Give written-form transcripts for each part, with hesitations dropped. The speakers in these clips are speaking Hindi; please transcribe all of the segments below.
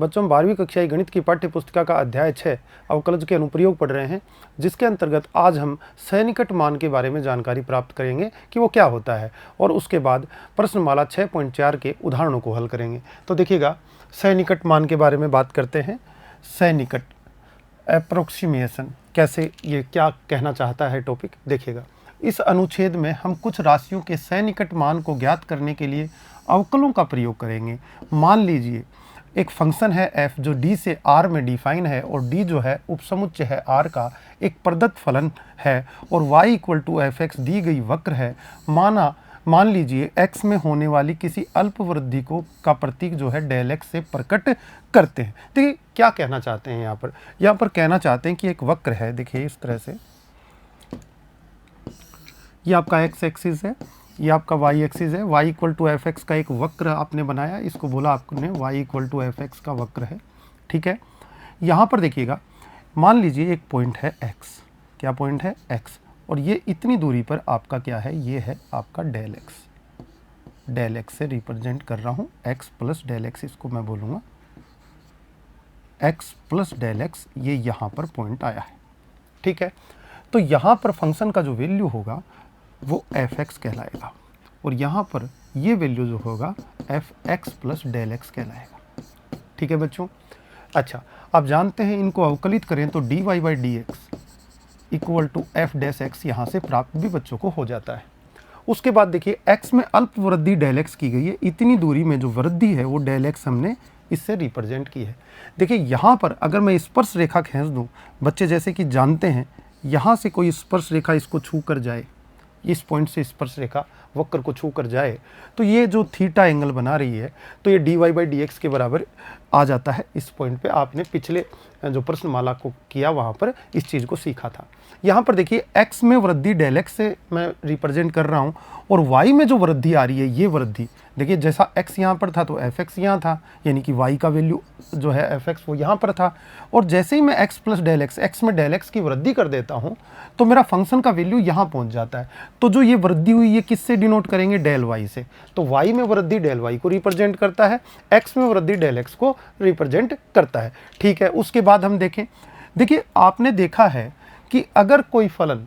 बच्चों, 12वीं कक्षा गणित की पाठ्य पुस्तिका का अध्याय 6 अवकलज के अनुप्रयोग पढ़ रहे हैं, जिसके अंतर्गत आज हम सन्निकट मान के बारे में जानकारी प्राप्त करेंगे कि वो क्या होता है, और उसके बाद प्रश्नमाला 6.4 के उदाहरणों को हल करेंगे। तो देखिएगा, सन्निकट मान के बारे में बात करते हैं। सन्निकट अप्रोक्सीमेशन, कैसे, ये क्या कहना चाहता है टॉपिक, देखिएगा। इस अनुच्छेद में हम कुछ राशियों के सन्निकट मान को ज्ञात करने के लिए अवकलों का प्रयोग करेंगे। मान लीजिए एक फंक्शन है f जो d से r में डिफाइन है, और d जो है उपसमुच्चय है r का एक प्रदत्त फलन है, और y equal to F X दी गई वक्र है। मान लीजिए x में होने वाली किसी अल्प वृद्धि को का प्रतीक जो है डेल x से प्रकट करते हैं। देखिए क्या कहना चाहते हैं यहाँ पर कहना चाहते हैं कि एक वक्र है, देखिए इस तरह से, ये आपका x एक्सिस है, ये आपका y एक्सिस है। y equal to F x का एक वक्र आपने बनाया, इसको बोला आपने y equal to F x का वक्र है, ठीक है। यहाँ पर देखिएगा, मान लीजिए एक पॉइंट है x, क्या पॉइंट है x, और ये इतनी दूरी पर आपका क्या है, ये है आपका डेल x से रिप्रेजेंट कर रहा हूँ, x प्लस डेल x इसको मैं बोलूँगा, x प्लस डेल x, ये यहाँ पर पॉइंट आया है, ठीक है। तो यहाँ पर फंक्शन का जो वैल्यू होगा वो एफ एक्स कहलाएगा, और यहाँ पर ये वैल्यू जो होगा f x plus del x कहलाएगा, ठीक है बच्चों। अच्छा, आप जानते हैं इनको अवकलित करें तो d Y by D x equal to f dash x यहाँ से प्राप्त भी बच्चों को हो जाता है। उसके बाद देखिए, x में अल्प वृद्धि डेल एक्स की गई है, इतनी दूरी में जो वृद्धि है वो डेल एक्स हमने इससे रिप्रेजेंट की है। देखिए यहाँ पर अगर मैं स्पर्श रेखा खींच दूँ, बच्चे जैसे कि जानते हैं, यहाँ से कोई स्पर्श रेखा इसको छू कर जाए, इस पॉइंट से स्पर्श रेखा वक्र को छू कर जाए, तो ये जो थीटा एंगल बना रही है, तो ये d Y by D x के बराबर आ जाता है। इस पॉइंट पे आपने पिछले जो प्रश्नमाला को किया वहाँ पर इस चीज़ को सीखा था। यहाँ पर देखिए, x में वृद्धि डेल एक्स से मैं रिप्रेजेंट कर रहा हूँ, और y में जो वृद्धि आ रही है, ये वृद्धि देखिए, जैसा x यहाँ पर था तो एफ एक्स यहाँ था, यानी कि y का वैल्यू जो है एफ एक्स वो यहाँ पर था, और जैसे ही मैं x plus del x, x में डेल एक्स की वृद्धि कर देता हूँ तो मेरा फंक्शन का वैल्यू यहाँ पहुँच जाता है। तो जो ये वृद्धि हुई, ये किससे डिनोट करेंगे, डेल y से। तो y में वृद्धि डेल y को रिप्रेजेंट करता है, x में वृद्धि डेल x को रिप्रेजेंट करता है, ठीक है। उसके बाद हम देखें, देखिए आपने देखा है कि अगर कोई फलन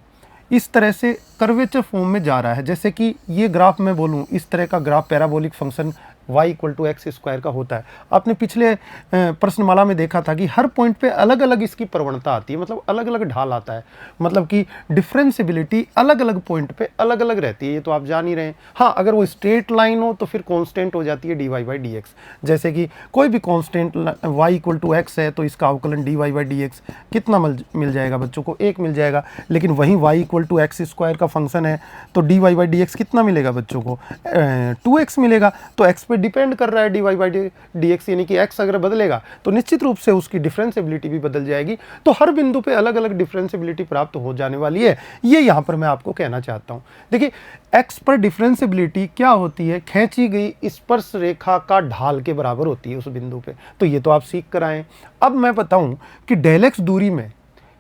इस तरह से कर्वेचर फॉर्म में जा रहा है, जैसे कि ये ग्राफ मैं बोलूँ, इस तरह का graph parabolic function y equal to x square का होता है। आपने पिछले प्रश्नमाला में देखा था कि हर पॉइंट पे अलग अलग इसकी प्रवणता आती है, मतलब अलग अलग ढाल आता है, मतलब कि डिफरेंशियबिलिटी अलग अलग पॉइंट पे अलग अलग रहती है, ये तो आप जान ही रहे हैं। हाँ, अगर वो स्ट्रेट लाइन हो तो फिर कांस्टेंट हो जाती है D Y by D x. जैसे कि कोई भी constant y equal to x है तो इसका अवकलन d Y by D x कितना मिल जाएगा बच्चों को, 1 मिल जाएगा। लेकिन वहीं y equal to x square का फंक्शन है तो d Y by D x कितना मिलेगा बच्चों को, 2x मिलेगा। तो x पे डिपेंड कर रहा है D Y by D x, यानी कि x अगर बदलेगा तो निश्चित रूप से उसकी डिफरेंशियबिलिटी भी बदल जाएगी। तो हर बिंदु पे अलग अलग डिफरेंशियबिलिटी प्राप्त हो जाने वाली है, ये यहाँ पर मैं आपको कहना चाहता हूँ। देखिए, x पर डिफरेंशियबिलिटी क्या होती है, खींची गई स्पर्श रेखा का ढाल के बराबर होती है उस बिंदु पे। तो ये तो आप सीख कर आए। अब मैं बताऊँ कि डेल एक्स दूरी में,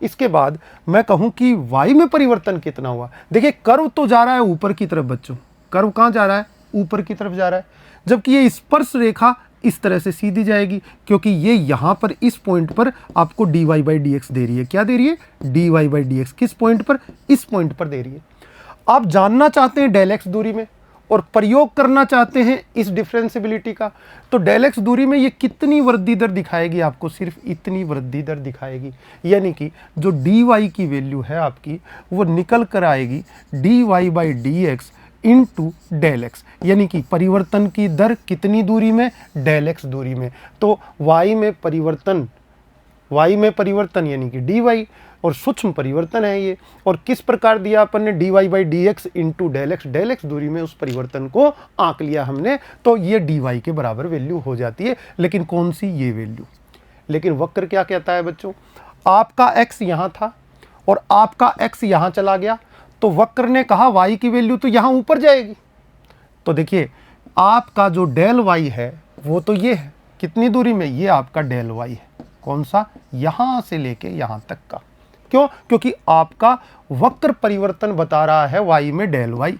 इसके बाद मैं कहूँ कि y में परिवर्तन कितना हुआ। देखिए, कर्व तो जा रहा है ऊपर की तरफ बच्चों, कर्व कहाँ जा रहा है, ऊपर की तरफ जा रहा है, जबकि ये स्पर्श रेखा इस तरह से सीधी जाएगी, क्योंकि ये यहाँ पर इस पॉइंट पर आपको D Y by D X दे रही है। क्या दे रही है, D Y by D X. किस पॉइंट पर, इस पॉइंट पर दे रही है। आप जानना चाहते हैं डेल एक्स दूरी में और प्रयोग करना चाहते हैं इस डिफरेंशियबिलिटी का, तो डेल एक्स दूरी में ये कितनी वृद्धि दर दिखाएगी आपको, सिर्फ इतनी वृद्धि दर दिखाएगी। यानी कि जो डी वाई की वैल्यू है आपकी, वो निकल कर आएगी d Y by D x into del x, यानी कि परिवर्तन की दर कितनी दूरी में, डेल एक्स दूरी में। तो y में परिवर्तन यानी कि dy, और सूक्ष्म परिवर्तन है ये, और किस प्रकार दिया अपन ने, dy by D x into del x दूरी में उस परिवर्तन को आंक लिया हमने, तो ये dy के बराबर वैल्यू हो जाती है। लेकिन कौन सी, ये वैल्यू। लेकिन वक्र क्या कहता है बच्चों, आपका x यहाँ था और आपका x यहाँ चला गया, तो वक्र ने कहा y की वैल्यू तो यहाँ ऊपर जाएगी। तो देखिए, आपका जो डेल y है वो तो ये है, कितनी दूरी में, ये आपका डेल y है, कौन सा, यहाँ से लेके यहाँ तक का। क्यों, क्योंकि आपका वक्र परिवर्तन बता रहा है y में डेल y।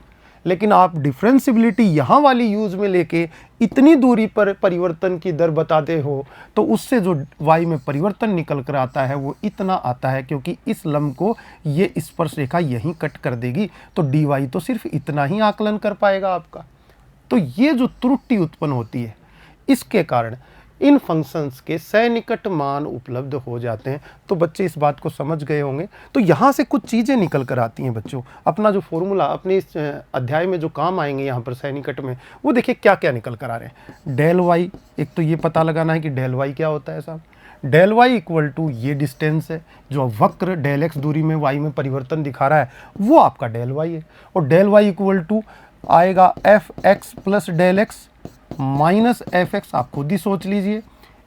लेकिन आप डिफरेंशियबिलिटी यहाँ वाली यूज़ में लेके इतनी दूरी पर परिवर्तन की दर बताते हो तो उससे जो y में परिवर्तन निकल कर आता है वो इतना आता है, क्योंकि इस लंब को ये स्पर्श रेखा यहीं कट कर देगी, तो dy तो सिर्फ इतना ही आकलन कर पाएगा आपका। तो ये जो त्रुटि उत्पन्न होती है इसके कारण इन फंक्शंस के सन्निकट मान उपलब्ध हो जाते हैं। तो बच्चे इस बात को समझ गए होंगे। तो यहाँ से कुछ चीज़ें निकल कर आती हैं बच्चों, अपना जो फॉर्मूला अपने इस अध्याय में जो काम आएंगे यहाँ पर सन्निकट में, वो देखिए क्या क्या निकल कर आ रहे हैं। डेल वाई, एक तो ये पता लगाना है कि डेल वाई क्या होता है साहब। डेल वाई इक्वल टू ये डिस्टेंस है जो वक्र डेल एक्स दूरी में वाई में परिवर्तन दिखा रहा है, वो आपका डेल वाई है। और डेल वाई इक्वल टू आएगा f x plus del x minus f x. आप खुद ही सोच लीजिए,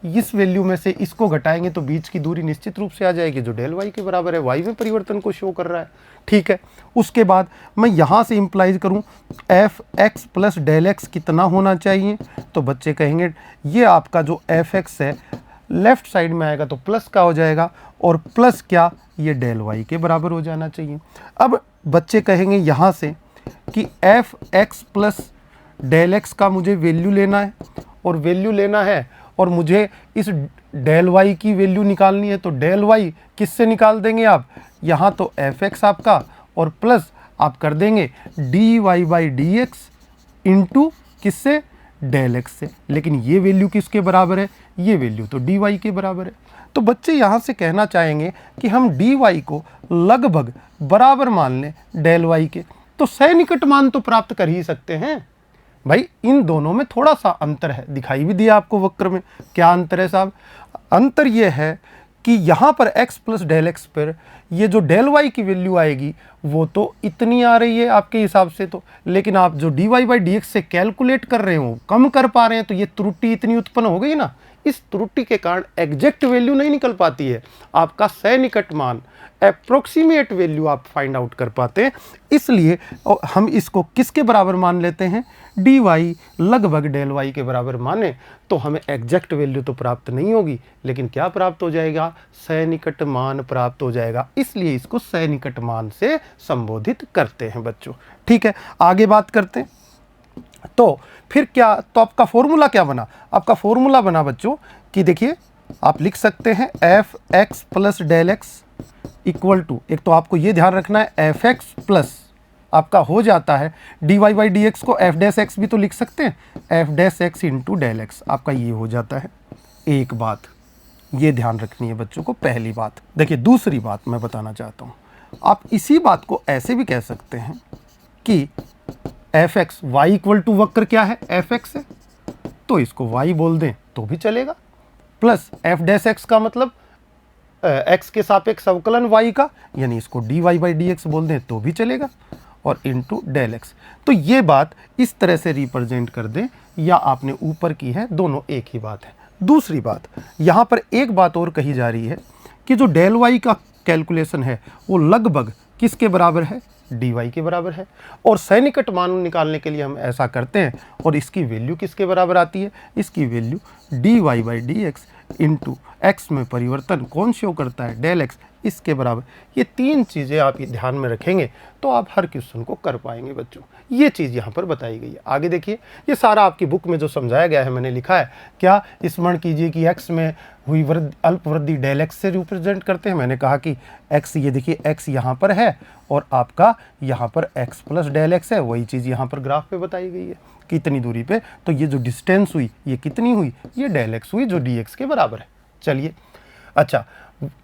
इस वैल्यू में से इसको घटाएंगे तो बीच की दूरी निश्चित रूप से आ जाएगी जो डेल वाई के बराबर है, वाई में परिवर्तन को शो कर रहा है। ठीक है, उसके बाद मैं यहाँ से इंप्लाइज करूँ f x plus del x कितना होना चाहिए, तो बच्चे कहेंगे ये आपका जो एफ एक्स है लेफ्ट साइड में आएगा तो प्लस का हो जाएगा, और प्लस क्या, ये डेल वाई के बराबर हो जाना चाहिए। अब बच्चे कहेंगे यहाँ से कि f x plus del x का मुझे वैल्यू लेना है, और वैल्यू लेना है और मुझे इस डेल वाई की वैल्यू निकालनी है। तो डेल वाई किससे निकाल देंगे आप, यहाँ तो एफ एक्स आपका और प्लस आप कर देंगे d Y by D x into किससे, डेल एक्स से। लेकिन ये वैल्यू किसके बराबर है, ये वैल्यू तो डी वाई के बराबर है। तो बच्चे यहाँ से कहना चाहेंगे कि हम डी वाई को लगभग बराबर मान लें डेल वाई के, तो सन्निकट मान तो प्राप्त कर ही सकते हैं। भाई इन दोनों में थोड़ा सा अंतर है, दिखाई भी दिया आपको वक्र में। क्या अंतर है साहब, अंतर ये है कि यहाँ पर x प्लस डेल एक्स पर ये जो डेल y की वैल्यू आएगी वो तो इतनी आ रही है आपके हिसाब से, तो लेकिन आप जो dy बाई डी एक्स से कैलकुलेट कर रहे हो, कम कर पा रहे हैं, तो ये त्रुटि इतनी उत्पन्न हो गई ना। इस त्रुटि के कारण एग्जैक्ट वैल्यू नहीं निकल पाती है, आपका सन्निकट मान अप्रोक्सीमेट वैल्यू आप फाइंड आउट कर पाते हैं। इसलिए हम इसको किसके बराबर मान लेते हैं, डी वाई लगभग डेल वाई के बराबर माने, तो हमें एग्जैक्ट वैल्यू तो प्राप्त नहीं होगी, लेकिन क्या प्राप्त हो जाएगा, सन्निकट मान प्राप्त हो जाएगा। इसलिए इसको सन्निकट मान से संबोधित करते हैं बच्चों। ठीक है, आगे बात करते हैं। तो फिर क्या, तो आपका फॉर्मूला क्या बना, आपका फॉर्मूला बना बच्चों कि देखिए आप लिख सकते हैं f x plus del x equal to, एक तो आपको ये ध्यान रखना है एफ एक्स प्लस आपका हो जाता है D Y by D x को एफ डैश एक्स भी तो लिख सकते हैं, f dash x into del x आपका ये हो जाता है। एक बात ये ध्यान रखनी है बच्चों को, पहली बात। देखिए दूसरी बात मैं बताना चाहता हूँ, आप इसी बात को ऐसे भी कह सकते हैं कि f x y equal to वक्र क्या है, एफ एक्स है, तो इसको वाई बोल दें तो भी चलेगा, प्लस एफ डैश एक्स का मतलब एक्स के सापेक्ष अवकलन वाई का, यानी इसको d Y by D x बोल दें तो भी चलेगा, और इनटू डेल एक्स। तो ये बात इस तरह से रिप्रेजेंट कर दें, या आपने ऊपर की है, दोनों एक ही बात है। दूसरी बात, यहाँ पर एक बात और कही जा रही है कि जो डेल वाई का कैलकुलेशन है वो लगभग किसके बराबर है, डी वाई के बराबर है, और सन्निकट मान निकालने के लिए हम ऐसा करते हैं, और इसकी वैल्यू किसके बराबर आती है, इसकी value d Y by D x into x में परिवर्तन कौन शो करता है, डेल एक्स, इसके बराबर। ये तीन चीज़ें आप ये ध्यान में रखेंगे तो आप हर क्वेश्चन को कर पाएंगे बच्चों। ये चीज़ यहाँ पर बताई गई है। आगे देखिए, ये सारा आपकी बुक में जो समझाया गया है मैंने लिखा है। क्या, स्मरण कीजिए कि एक्स में हुई अल्प वृद्धि डेल एक्स से रिप्रेजेंट करते हैं। मैंने कहा कि एक्स, ये देखिए एक्स यहाँ पर है और आपका यहाँ पर एक्स प्लस डेल एक्स है, वही चीज़ यहाँ पर ग्राफ पे बताई गई है कितनी दूरी पे। तो ये जो डिस्टेंस हुई ये कितनी हुई, ये डेल एक्स हुई जो डी एक्स के बराबर है। चलिए अच्छा,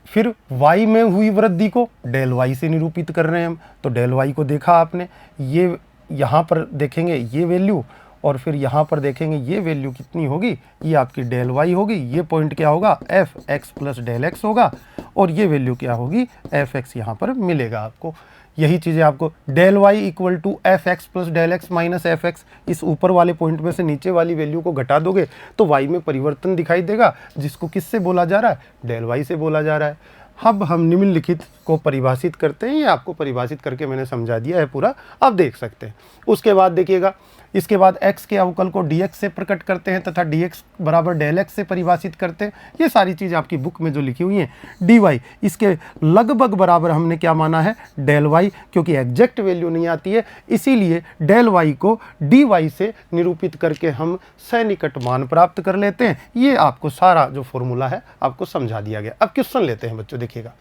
फिर y में हुई वृद्धि को डेल y से निरूपित कर रहे हैं हम। तो डेल y को देखा आपने, ये यहाँ पर देखेंगे ये वैल्यू, और फिर यहाँ पर देखेंगे ये वैल्यू कितनी होगी, ये आपकी डेल y होगी। ये पॉइंट क्या होगा, f x plus del x होगा, और ये वैल्यू क्या होगी, एफ एक्स यहाँ पर मिलेगा आपको। यही चीज़ें आपको del y equal to F x plus del x minus f x, इस ऊपर वाले पॉइंट में से नीचे वाली वैल्यू को घटा दोगे तो y में परिवर्तन दिखाई देगा, जिसको किससे बोला जा रहा है, डेल y से बोला जा रहा है। अब हम निम्नलिखित को परिभाषित करते हैं, ये आपको परिभाषित करके मैंने समझा दिया है पूरा, आप देख सकते हैं। उसके बाद देखिएगा इसके बाद x के अवकल को dx से प्रकट करते हैं तथा dx बराबर डेल x से परिभाषित करते हैं। ये सारी चीज़ आपकी बुक में जो लिखी हुई है। dy इसके लगभग बराबर हमने क्या माना है, डेल y, क्योंकि एग्जैक्ट वैल्यू नहीं आती है, इसीलिए डेल y को dy से निरूपित करके हम सन्निकट मान प्राप्त कर लेते हैं। ये आपको सारा जो फॉर्मूला है आपको समझा दिया गया। अब क्वेश्चन लेते हैं बच्चों, देखिएगा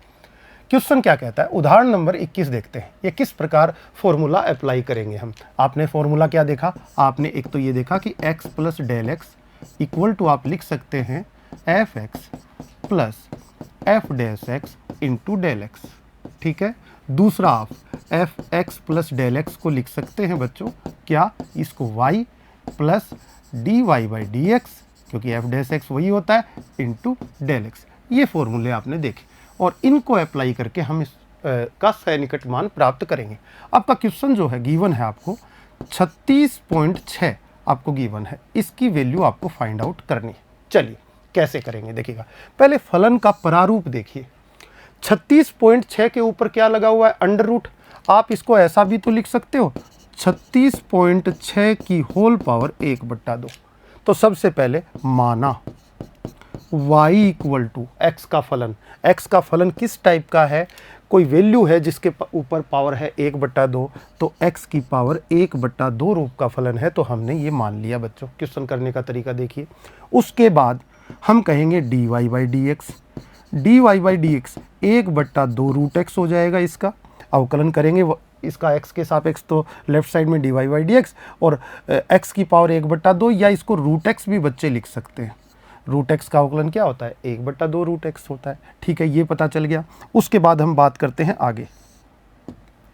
क्वेश्चन क्या कहता है। उदाहरण नंबर 21 देखते हैं, ये किस प्रकार फॉर्मूला अप्लाई करेंगे हम। आपने फॉर्मूला क्या देखा, आपने एक तो ये देखा कि x plus del x equal to आप लिख सकते हैं f x plus f dash x into del x, ठीक है। दूसरा आप f x plus del x को लिख सकते हैं बच्चों क्या, इसको y plus d Y by D x, क्योंकि एफ डैश एक्स वही होता है, इंटू डेल एक्स। ये फॉर्मूले आपने देखे और इनको अप्लाई करके हम इस का सन्निकट मान प्राप्त करेंगे। आपका क्वेश्चन जो है गिवन है आपको 36.6 आपको गिवन है, इसकी वैल्यू आपको फाइंड आउट करनी है। चलिए कैसे करेंगे देखिएगा, पहले फलन का प्रारूप देखिए। 36.6 के ऊपर क्या लगा हुआ है, अंडर रूट। आप इसको ऐसा भी तो लिख सकते हो 36.6 की होल पावर 1/2। तो सबसे पहले माना y इक्वल टू एक्स का फलन। x का फलन किस टाइप का है, कोई वैल्यू है जिसके ऊपर पावर है 1/2, तो x की पावर 1/2 रूप का फलन है, तो हमने ये मान लिया बच्चों। क्वेश्चन करने का तरीका देखिए। उसके बाद हम कहेंगे dy by D x, dy by D x 1/2 root x हो जाएगा। इसका अवकलन करेंगे इसका x के सापेक्ष, तो लेफ्ट साइड में dy बाई डी एक्स और x की पावर 1/2, या इसको रूट एक्स भी बच्चे लिख सकते हैं। रूट एक्स का अवकलन क्या होता है, 1/2 रूट एक्स होता है, ठीक है, ये पता चल गया। उसके बाद हम बात करते हैं आगे,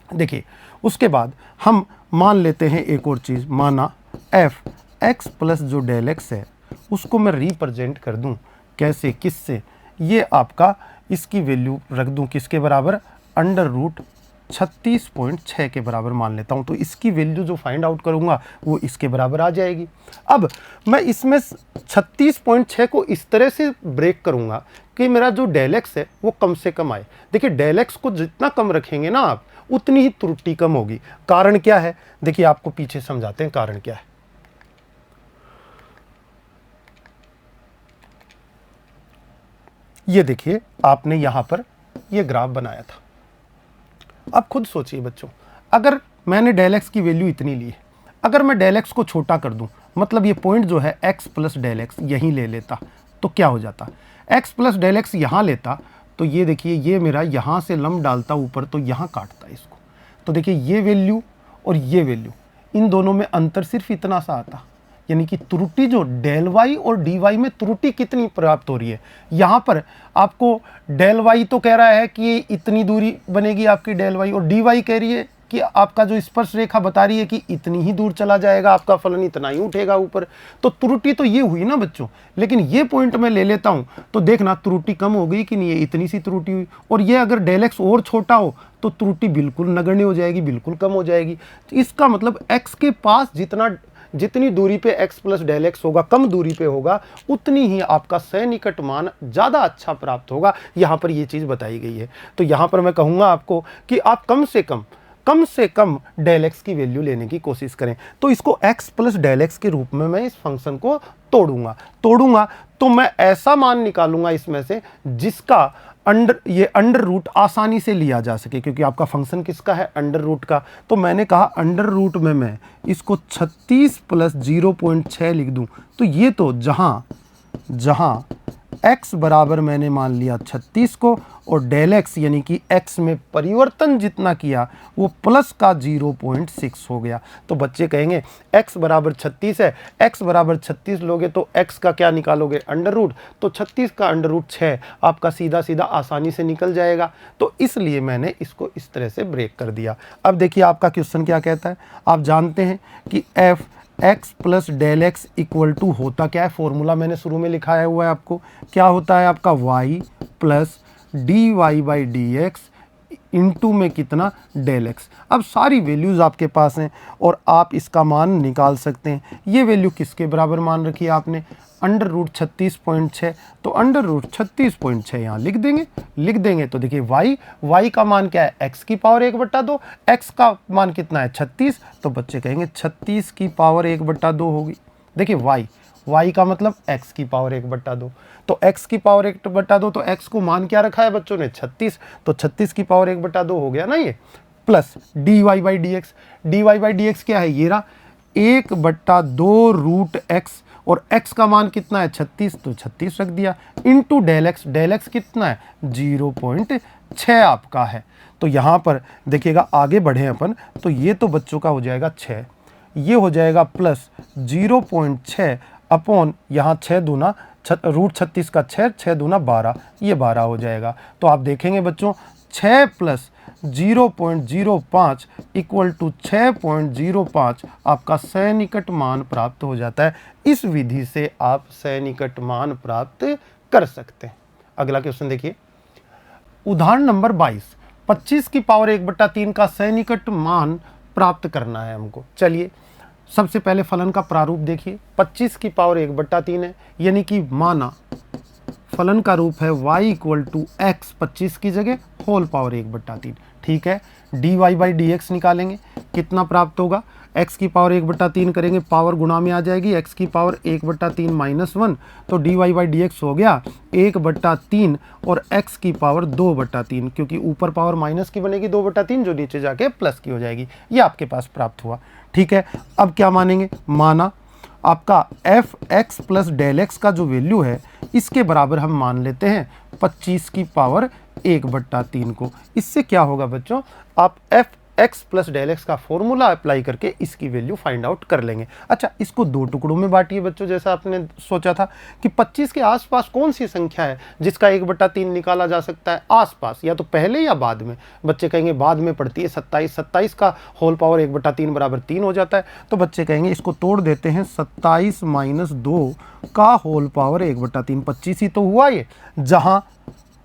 देखिए उसके बाद हम मान लेते हैं एक और चीज़, माना एफ एक्स प्लस जो डेल एक्स है उसको मैं रिप्रेजेंट कर दूं कैसे, किससे, ये आपका इसकी वैल्यू रख दूं किसके बराबर, अंडर रूट 36.6 के बराबर मान लेता हूं। तो इसकी वैल्यू जो फाइंड आउट करूंगा वो इसके बराबर आ जाएगी। अब मैं इसमें 36.6 को इस तरह से ब्रेक करूंगा कि मेरा जो डेल एक्स है वो कम से कम आए। देखिए डेल एक्स को जितना कम रखेंगे ना आप, उतनी ही त्रुटि कम होगी। कारण क्या है, देखिए आपको पीछे समझाते हैं कारण क्या है। ये देखिए आपने यहां पर ये ग्राफ बनाया था। अब खुद सोचिए बच्चों, अगर मैंने डेल एक्स की वैल्यू इतनी ली है, अगर मैं डेल एक्स को छोटा कर दूं, मतलब ये पॉइंट जो है x प्लस डेल एक्स यहीं ले लेता, तो क्या हो जाता, x प्लस डेल एक्स यहाँ लेता, तो ये देखिए ये मेरा यहाँ से लंब डालता ऊपर, तो यहाँ काटता इसको। तो देखिए ये वैल्यू और ये वैल्यू, इन दोनों में अंतर सिर्फ इतना सा आता, यानी कि त्रुटि जो डेल वाई और डी वाई में त्रुटि कितनी प्राप्त हो रही है। यहाँ पर आपको डेल वाई तो कह रहा है कि इतनी दूरी बनेगी आपकी डेल वाई, और डी वाई कह रही है कि आपका जो स्पर्श रेखा बता रही है कि इतनी ही दूर चला जाएगा, आपका फलन इतना ही उठेगा ऊपर। तो त्रुटि तो ये हुई ना बच्चों, लेकिन ये पॉइंट मैं ले लेता हूँ तो देखना त्रुटि कम हो गई कि नहीं, है इतनी सी त्रुटि हुई। और ये अगर डेल एक्स और छोटा हो तो त्रुटि बिल्कुल नगण्य हो जाएगी, बिल्कुल कम हो जाएगी। तो इसका मतलब एक्स के पास जितनी दूरी पे x प्लस डेल एक्स होगा, कम दूरी पे होगा, उतनी ही आपका सन्निकट मान ज़्यादा अच्छा प्राप्त होगा। यहाँ पर ये चीज़ बताई गई है। तो यहाँ पर मैं कहूँगा आपको कि आप कम से कम डेल एक्स की वैल्यू लेने की कोशिश करें। तो इसको x प्लस डेल एक्स के रूप में मैं इस फंक्शन को तोड़ूंगा तो मैं ऐसा मान निकालूंगा इसमें से जिसका अंडर रूट आसानी से लिया जा सके, क्योंकि आपका फंक्शन किसका है, अंडर रूट का। तो मैंने कहा अंडर रूट में मैं इसको 36 प्लस 0.6 लिख दूं, तो ये तो जहां x बराबर मैंने मान लिया 36 को, और डेल एक्स यानी कि x में परिवर्तन जितना किया वो प्लस का 0.6 हो गया। तो बच्चे कहेंगे x बराबर 36 है, x बराबर 36 लोगे तो x का क्या निकालोगे, अंडर रूट, तो 36 का अंडर रूट 6 आपका सीधा सीधा आसानी से निकल जाएगा। तो इसलिए मैंने इसको इस तरह से ब्रेक कर दिया। अब देखिए आपका क्वेश्चन क्या कहता है। आप जानते हैं कि f x plus del x equal to होता क्या है, फॉर्मूला मैंने शुरू में लिखाया हुआ है आपको, क्या होता है आपका y plus d Y by D x into में कितना डेल एक्स। अब सारी वैल्यूज़ आपके पास हैं और आप इसका मान निकाल सकते हैं। ये वैल्यू किसके बराबर मान रखी है आपने, अंडर रूट 36.6, तो अंडर रूट 36.6 यहाँ लिख देंगे तो देखिए y का मान क्या है, x की पावर 1/2, x का मान कितना है 36, तो बच्चे कहेंगे 36 की पावर 1/2 होगी। देखिए y का मतलब x की पावर 1/2, तो x की पावर 1/2, तो x को मान क्या रखा है बच्चों ने 36, तो 36 की पावर 1/2 हो गया ना ये, plus dy by D x क्या है, ये रहा 1/2 रूट x, और x का मान कितना है 36, तो 36 रख दिया, इंटू डेल एक्स कितना है 0.6 आपका है। तो यहाँ पर देखिएगा आगे बढ़े अपन, तो ये तो बच्चों का हो जाएगा 6, ये हो जाएगा प्लस 0.6 अपॉन यहाँ 6 दूना रूट 36 का 6 दूना 12, ये 12 हो जाएगा। तो आप देखेंगे बच्चों 6 प्लस 0.05 इक्वल टू 6.05 आपका सैनिकट मान प्राप्त हो जाता है। इस विधि से आप सैनिकट मान प्राप्त कर सकते हैं। अगला क्वेश्चन देखिए, उदाहरण नंबर 22, 25 की पावर 1/3 का सैनिकट मान प्राप्त करना है हमको। चलिए सबसे पहले फलन का प्रारूप देखिए, 25 की पावर 1/3 है, यानी कि माना फलन का रूप है y इक्वल टू एक्स 25 की जगह होल पावर 1/3, ठीक है। dy बाई डी एक्स निकालेंगे, कितना प्राप्त होगा, x की पावर 1/3 करेंगे, पावर गुणा में आ जाएगी, x की पावर 1/3 माइनस 1, तो dy बाई डी एक्स हो गया 1/3 और x की पावर 2/3, क्योंकि ऊपर पावर माइनस की बनेगी 2/3, जो नीचे जाके प्लस की हो जाएगी। ये आपके पास प्राप्त हुआ, ठीक है। अब क्या मानेंगे, माना आपका f x plus del x का जो वैल्यू है इसके बराबर हम मान लेते हैं 25 की पावर 1/3 को। इससे क्या होगा बच्चों, आप f x plus del x का फॉर्मूला अप्लाई करके इसकी वैल्यू फाइंड आउट कर लेंगे। अच्छा, इसको दो टुकड़ों में बांटिए बच्चों, जैसा आपने सोचा था कि 25 के आसपास कौन सी संख्या है जिसका 1/3 निकाला जा सकता है, आसपास या तो पहले या बाद में। बच्चे कहेंगे बाद में पड़ती है 27 का होल पावर 1/3 बराबर 3 हो जाता है, तो बच्चे कहेंगे इसको तोड़ देते हैं, 27 माइनस 2 का होल पावर 1/3, 25 ही तो हुआ ये।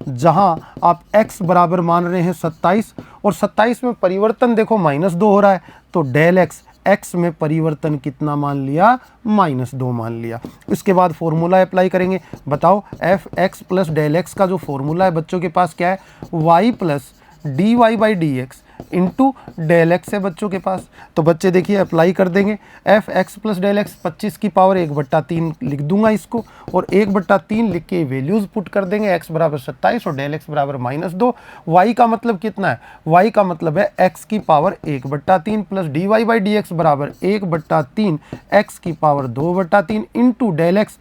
जहां आप x बराबर मान रहे हैं 27 और 27 में परिवर्तन देखो -2 हो रहा है, तो डेल x में परिवर्तन कितना मान लिया, -2 मान लिया। इसके बाद फॉर्मूला अप्लाई करेंगे। बताओ f x plus del x का जो फॉर्मूला है बच्चों के पास क्या है, y plus d Y by D x into del x है बच्चों के पास। तो बच्चे देखिए अप्लाई कर देंगे, f x plus del x 25 की पावर 1/3 लिख दूंगा इसको, और 1/3 लिख के वैल्यूज पुट कर देंगे, x बराबर 27 और डेल एक्स बराबर -2। y का मतलब कितना है, y का मतलब है x की पावर 1/3 प्लस d Y by D x बराबर 1/3 x की पावर 2/3 इंटू डेल एक्स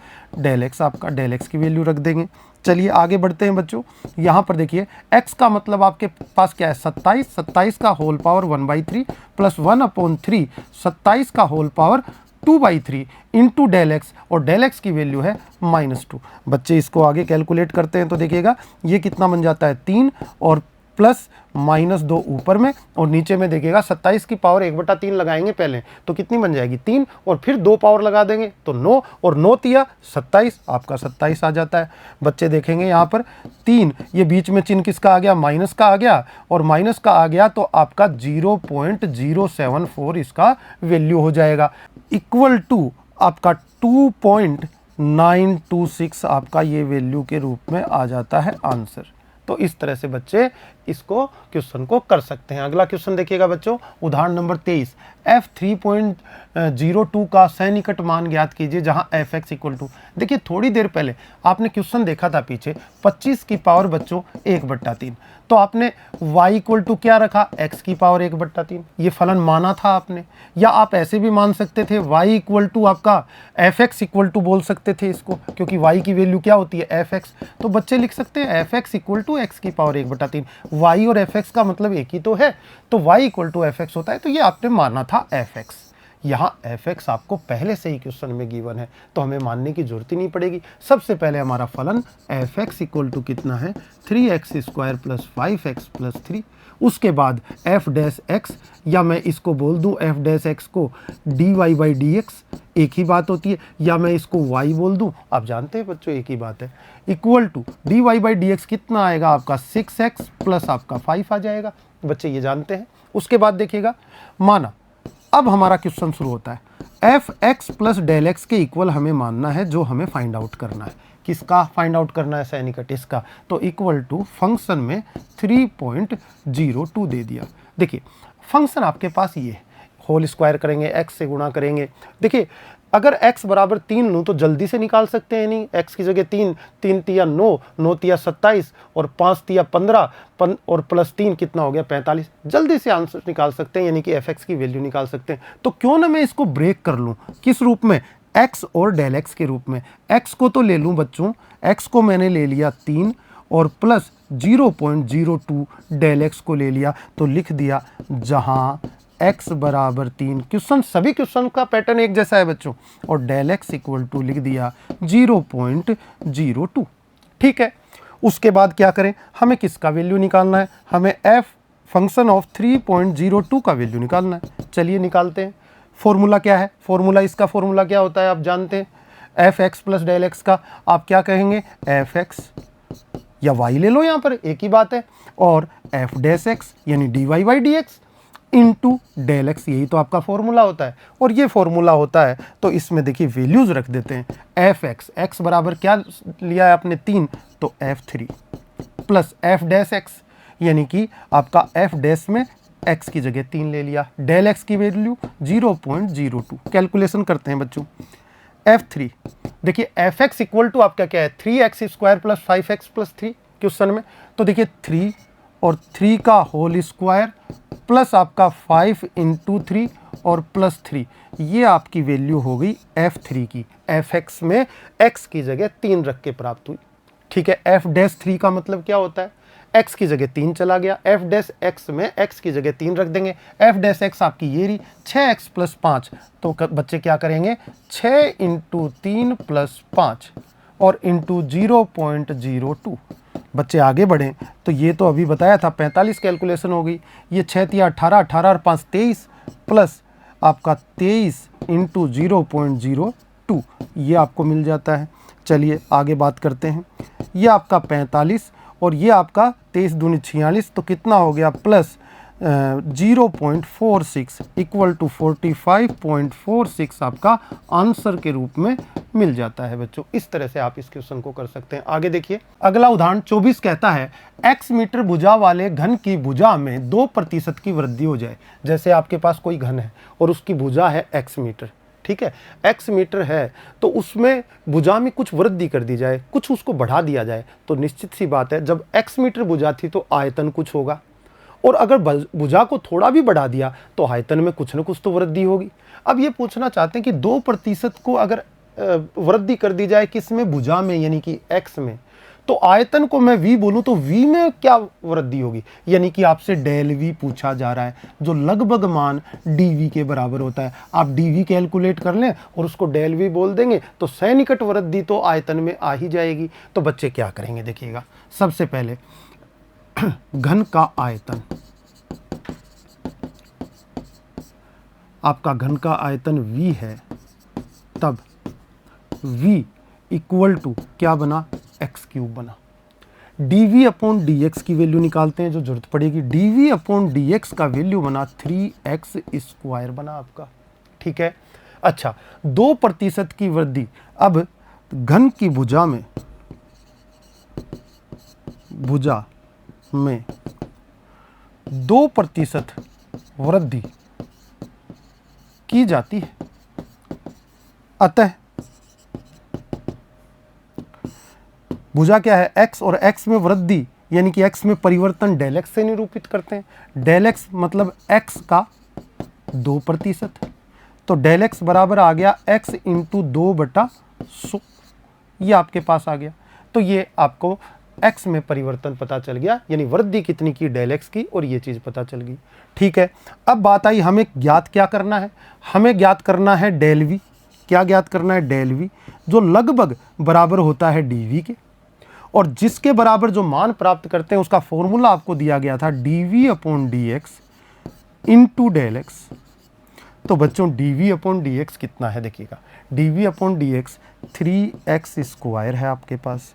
आपका डेल एक्स की वैल्यू रख देंगे। चलिए आगे बढ़ते हैं बच्चों, यहाँ पर देखिए x का मतलब आपके पास क्या है 27 का होल पावर 1/3 प्लस 1/3 27 का whole power 2/3 into del x, और डेल एक्स की वैल्यू है -2। बच्चे इसको आगे कैलकुलेट करते हैं तो देखिएगा ये कितना बन जाता है 3 और प्लस -2 ऊपर में, और नीचे में देखिएगा 27 की पावर 1/3 लगाएंगे पहले तो कितनी बन जाएगी 3, और फिर 2 पावर लगा देंगे तो 9, और 9 तिया 27, आपका 27 आ जाता है। बच्चे देखेंगे यहाँ पर 3, ये बीच में चिन्ह किसका आ गया, माइनस का आ गया, और माइनस का आ गया तो आपका 0.074 इसका वैल्यू हो जाएगा, इक्वल टू आपका 2.926 आपका ये वैल्यू के रूप में आ जाता है आंसर। तो इस तरह से बच्चे इसको क्वेश्चन को कर सकते हैं। अगला क्वेश्चन देखिएगा बच्चों, उदाहरण नंबर 23, f 3.02 का सैनिकट मान ज्ञात कीजिए जहां f x इक्वल टू। देखिए थोड़ी देर पहले आपने क्वेश्चन देखा था पीछे 25 की पावर बच्चों 1/3, तो आपने y इक्वल टू क्या रखा, x की पावर 1/3, ये फलन माना था आपने, या आप ऐसे भी मान सकते थे y इक्वल टू आपका f x इक्वल टू बोल सकते थे इसको, क्योंकि y की वैल्यू क्या होती है f x, तो बच्चे लिख सकते हैं f x equal to x की पावर 1/3, y और f x का मतलब एक ही तो है, तो y equal to f x होता है, तो ये आपने माना था f x। यहाँ एफ एक्स आपको पहले से ही क्वेश्चन में गिवन है, तो हमें मानने की जरूरत ही नहीं पड़ेगी। सबसे पहले हमारा फलन एफ एक्स इक्वल टू कितना है 3x² + 5x + 3। उसके बाद एफ डैश एक्स, या मैं इसको बोल दूं एफ डैश एक्स को dy/dx, एक ही बात होती है, या मैं इसको y बोल दूं, आप जानते हैं बच्चों एक ही बात है, इक्वल टू dy/dx कितना आएगा आपका 6x प्लस आपका 5 आ जाएगा। बच्चे ये जानते हैं। उसके बाद देखिएगा, माना अब हमारा क्वेश्चन शुरू होता है। F x plus del x के इक्वल हमें मानना है, जो हमें फाइंड आउट करना है। किसका फाइंड आउट करना है सैनिकट? इसका। तो इक्वल टू फंक्शन में 3.02 दे दिया। देखिए फंक्शन आपके पास ये है, होल स्क्वायर करेंगे, x से गुणा करेंगे। देखिए अगर x बराबर 3 लूँ तो जल्दी से निकाल सकते हैं, नहीं x की जगह 3, 3 तिया 9, 9 तिया 27 और 5 तिया 15 और प्लस 3 कितना हो गया 45। जल्दी से आंसर निकाल सकते हैं, यानी कि fx की वैल्यू निकाल सकते हैं। तो क्यों ना मैं इसको ब्रेक कर लूँ, किस रूप में? x और डेल x के रूप में। x को तो ले लूँ बच्चों, x को मैंने ले लिया 3 और प्लस 0.02 डेल x को ले लिया, तो लिख दिया जहाँ x बराबर 3, क्वेश्चन सभी क्वेश्चन का पैटर्न एक जैसा है बच्चों, और डेल x इक्वल टू लिख दिया 0.02। ठीक है। उसके बाद क्या करें, हमें किसका वैल्यू निकालना है? हमें f फंक्शन ऑफ 3.02 का वैल्यू निकालना है। चलिए निकालते हैं। फॉर्मूला क्या है? फॉर्मूला, इसका फॉर्मूला क्या होता है आप जानते हैं, f x plus del x का आप क्या कहेंगे, एफ एक्स या y ले लो, यहाँ पर एक ही बात है, और एफ डैश एक्स यानी dy/dx इंटू डेल एक्स, यही तो आपका फॉर्मूला होता है। और ये फॉर्मूला होता है तो इसमें देखिए वैल्यूज रख देते हैं। एफ एक्स, एक्स बराबर क्या लिया है आपने 3, तो f3 plus f dash x यानी कि आपका एफ डैश में x की जगह 3 ले लिया, डेल x की वैल्यू 0.02। कैलकुलेशन करते हैं बच्चों। f3 देखिए एफ एक्स इक्वल टू आपका क्या है 3x² + 5x + 3 क्वेश्चन में। तो देखिए 3 और 3 का होल स्क्वायर प्लस आपका 5 × 3 और प्लस 3, ये आपकी वैल्यू हो गई f3 की। एफ एक्स में x की जगह 3 रख के प्राप्त हुई। ठीक है। एफ डैश 3 का मतलब क्या होता है, x की जगह 3 चला गया, एफ डैश एक्स में x की जगह 3 रख देंगे। एफ डैश एक्स आपकी ये रही 6x + 5, तो बच्चे क्या करेंगे 6 × 3 + 5 और इंटू 0.02। बच्चे आगे बढ़ें तो ये तो अभी बताया था 45 कैलकुलेशन हो गई। ये 6 तिया 18, 18 और 5 23 प्लस आपका 23 × 0.02, ये आपको मिल जाता है। चलिए आगे बात करते हैं। ये आपका 45 और ये आपका 23 दूनी 46, तो कितना हो गया प्लस 0.46 इक्वल टू 45.46 आपका आंसर के रूप में मिल जाता है बच्चों। इस तरह से आप इस क्वेश्चन को कर सकते हैं। आगे देखिए अगला उदाहरण 24 कहता है x मीटर भुजा वाले घन की भुजा में 2% की वृद्धि हो जाए। जैसे आपके पास कोई घन है और उसकी भुजा है x मीटर, ठीक है, x मीटर है, तो उसमें भुजा में कुछ वृद्धि कर दी जाए, कुछ उसको बढ़ा दिया जाए, तो निश्चित सी बात है जब x मीटर भुजा थी तो आयतन कुछ होगा, और अगर भुजा को थोड़ा भी बढ़ा दिया तो आयतन में कुछ न कुछ तो वृद्धि होगी। अब ये पूछना चाहते हैं कि 2% को अगर वृद्धि कर दी जाए किस में, भुजा में, यानी कि x में, तो आयतन को मैं v बोलूं तो v में क्या वृद्धि होगी, यानी कि आपसे डेल v पूछा जा रहा है जो लगभग मान dv के बराबर होता है। आप dv कैलकुलेट कर लें और उसको डेल v बोल देंगे तो सैनिकट वृद्धि तो आयतन में आ ही जाएगी। तो बच्चे क्या करेंगे देखिएगा, सबसे पहले घन का आयतन, आपका घन का आयतन v है, तब v इक्वल टू क्या बना, x³ बना। dv/dx की वैल्यू निकालते हैं जो जरूरत पड़ेगी। dv/dx का वैल्यू बना 3x² बना आपका, ठीक है। अच्छा 2% की वृद्धि, अब घन की भुजा में 2% वृद्धि की जाती है, अतः भुजा क्या है x, और x में वृद्धि यानी कि x में परिवर्तन डेल x से निरूपित करते हैं। डेल x मतलब x का 2%, तो डेल x बराबर आ गया x × 2/100, ये आपके पास आ गया। तो ये आपको x में परिवर्तन पता चल गया, यानी वृद्धि कितनी की, डेल x की, और ये चीज़ पता चल गई। ठीक है, अब बात आई हमें ज्ञात क्या करना है, हमें ज्ञात करना है डेल v। क्या ज्ञात करना है? डेल v, जो लगभग बराबर होता है dv के, और जिसके बराबर जो मान प्राप्त करते हैं उसका फॉर्मूला आपको दिया गया था dv upon dx into del x. तो बच्चों dv अपॉन dx कितना है देखिएगा, dv upon dx 3x square है आपके पास,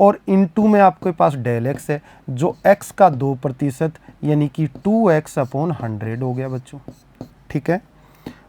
और इंटू में आपके पास डेल एक्स है जो x का 2% यानी कि 2x अपॉन 100 हो गया बच्चों। ठीक है,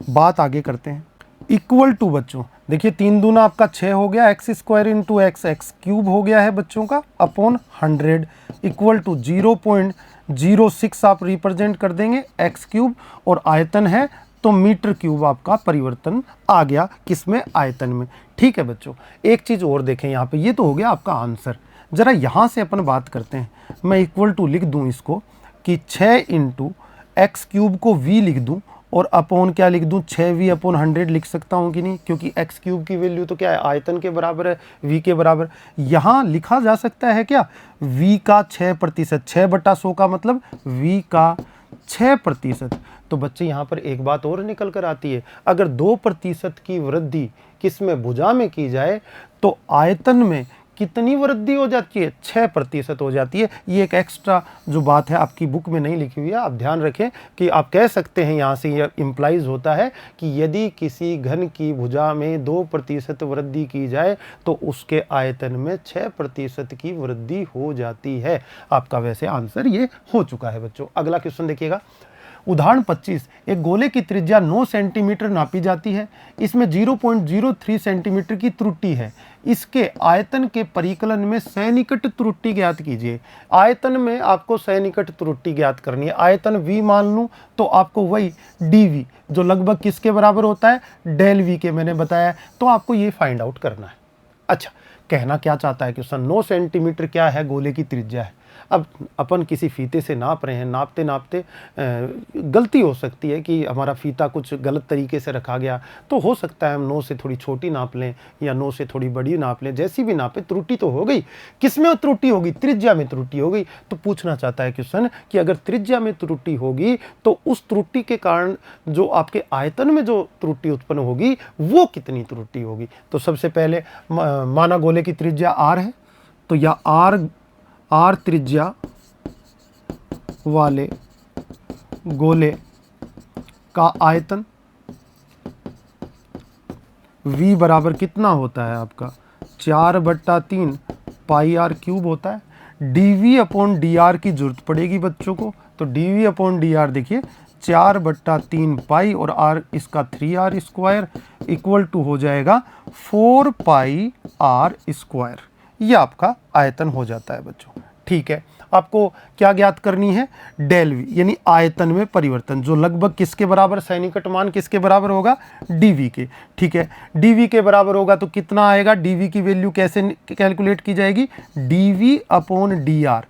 बात आगे करते हैं। इक्वल टू बच्चों देखिए 3 दूना आपका 6 हो गया, x square into x, x cube हो गया है बच्चों का, अपॉन 100 इक्वल टू 0.06 आप रिप्रेजेंट कर देंगे एक्स क्यूब, और आयतन है तो मीटर क्यूब आपका परिवर्तन आ गया किसमें? आयतन में। ठीक है बच्चों, एक चीज़ और देखें यहाँ पे, ये तो हो गया आपका आंसर। ज़रा यहाँ से अपन बात करते हैं, मैं इक्वल टू लिख दूँ इसको कि 6 इंटू एक्स क्यूब को v लिख दूँ, और अपॉन क्या लिख दूँ? 6v अपॉन 100 लिख सकता हूँ कि नहीं, क्योंकि एक्स क्यूब की वैल्यू तो क्या है? आयतन के बराबर है, v के बराबर। यहाँ लिखा जा सकता है क्या? v का 6%, 6/100 का मतलब v का 6%। तो बच्चे यहाँ पर एक बात और निकल कर आती है, अगर 2% की वृद्धि किसमें? भुजा में की जाए तो आयतन में कितनी वृद्धि हो जाती है? 6% हो जाती है। ये एक एक्स्ट्रा जो बात है आपकी बुक में नहीं लिखी हुई है, आप ध्यान रखें कि आप कह सकते हैं, यहाँ से ये इम्प्लाइज होता है कि यदि किसी घन की भुजा में 2% वृद्धि की जाए तो उसके आयतन में 6% की वृद्धि हो जाती है। आपका वैसे आंसर ये हो चुका है बच्चों। अगला क्वेश्चन देखिएगा, उदाहरण 25, एक गोले की त्रिज्या 9 सेंटीमीटर नापी जाती है, इसमें 0.03 सेंटीमीटर की त्रुटि है, इसके आयतन के परिकलन में सैनिकट त्रुटि ज्ञात कीजिए। आयतन में आपको सैनिकट त्रुटि ज्ञात करनी है। आयतन v मान लूँ तो आपको वही dv जो लगभग किसके बराबर होता है? डेल v के, मैंने बताया। तो आपको ये फाइंड आउट करना है। अच्छा, कहना क्या चाहता है क्वेश्चन? 9 सेंटीमीटर क्या है? गोले की त्रिज्या है। अब अपन किसी फीते से नाप रहे हैं, नापते नापते गलती हो सकती है कि हमारा फीता कुछ गलत तरीके से रखा गया, तो हो सकता है हम 9 से थोड़ी छोटी नाप लें या 9 से थोड़ी बड़ी नाप लें, जैसी भी नापे त्रुटि तो हो गई। किस में त्रुटि होगी? त्रिज्या में त्रुटि हो गई। तो पूछना चाहता है क्वेश्चन कि अगर त्रिज्या में त्रुटि होगी तो उस त्रुटि के कारण जो आपके आयतन में जो त्रुटि उत्पन्न होगी वो कितनी त्रुटि होगी। तो सबसे पहले माना गोले की त्रिज्या r है, तो या r त्रिज्या वाले गोले का आयतन v बराबर कितना होता है आपका? 4/3 पाई r क्यूब होता है। dv अपॉन dr की जरूरत पड़ेगी बच्चों को, तो dv अपॉन dr देखिए 4/3 पाई और r इसका 3r स्क्वायर इक्वल टू हो जाएगा 4 पाई r स्क्वायर। ये आपका आयतन हो जाता है बच्चों। ठीक है, आपको क्या ज्ञात करनी है? डेल v यानी आयतन में परिवर्तन, जो लगभग किसके बराबर? सैनिकट मान किसके बराबर होगा? dv के। ठीक है, dv के बराबर होगा तो कितना आएगा? dv की वैल्यू कैसे कैलकुलेट की जाएगी? dv upon dr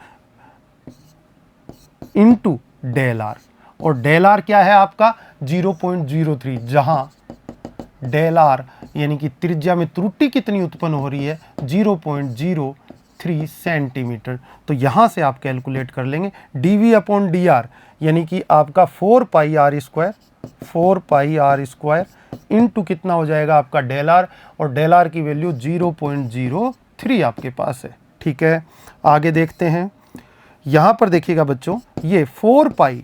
into del r, और डेल आर क्या है आपका? 0.03, जहां डेल आर यानी कि त्रिज्या में त्रुटि कितनी उत्पन्न हो रही है? 0.03 सेंटीमीटर। तो यहाँ से आप कैलकुलेट कर लेंगे dv अपॉन dr यानी कि आपका 4 पाई r स्क्वायर, 4 पाई r स्क्वायर इंटू कितना हो जाएगा आपका? डेल आर, और डेल आर की वैल्यू 0.03 आपके पास है। ठीक है, आगे देखते हैं। यहाँ पर देखिएगा बच्चों, ये 4 पाई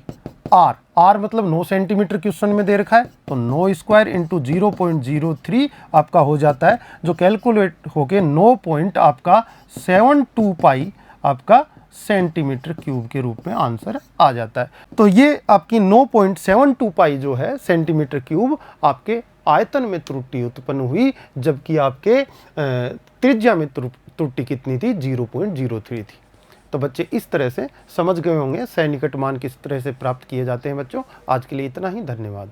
r मतलब 9 सेंटीमीटर क्वेश्चन में दे रखा है, तो 9 स्क्वायर इंटू 0.03 आपका हो जाता है, जो कैलकुलेट होके 9.72 पाई आपका सेंटीमीटर क्यूब के रूप में आंसर आ जाता है। तो ये आपकी 9.72 पाई जो है सेंटीमीटर क्यूब आपके आयतन में त्रुटि उत्पन्न हुई, जबकि आपके त्रिज्या में त्रुटि कितनी थी? 0.03 थी। तो बच्चे इस तरह से समझ गए होंगे सैनिकट मान किस तरह से प्राप्त किए जाते हैं। बच्चों आज के लिए इतना ही, धन्यवाद।